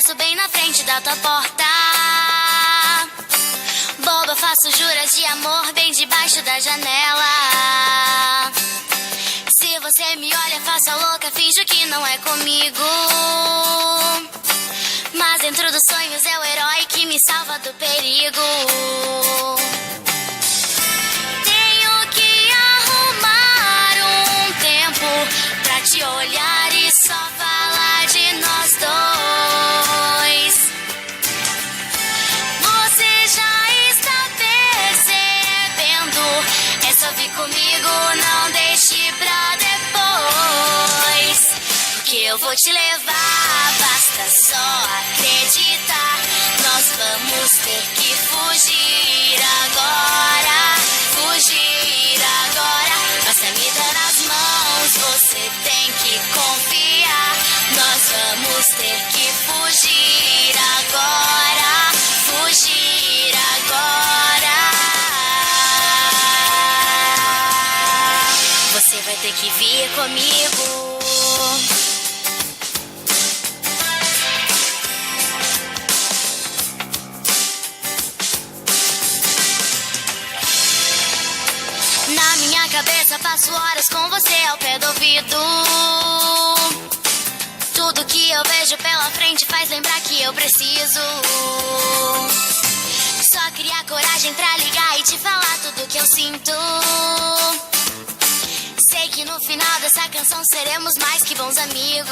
endereço bem na frente da tua porta. Boba, faço juras de amor bem debaixo da janela. Se você me olha, faço a louca, finjo que não é comigo. Mas dentro dos sonhos é o herói que me salva do perigo. Tenho que arrumar um tempo pra te olhar e só falar de nós dois. Você já está percebendo? É só vir comigo, não deixe pra depois. Que eu vou te levar, basta só acreditar. Nós vamos ter que fugir agora. Fugir agora. Nossa vida nas mãos, você tem que confiar. Nós vamos ter que fugir agora. Fugir agora. Você vai ter que vir comigo. Na minha cabeça passo horas com você ao pé do ouvido. Tudo que eu vejo pela frente faz lembrar que eu preciso só criar coragem pra ligar e te falar tudo que eu sinto. Sei que no final dessa canção seremos mais que bons amigos.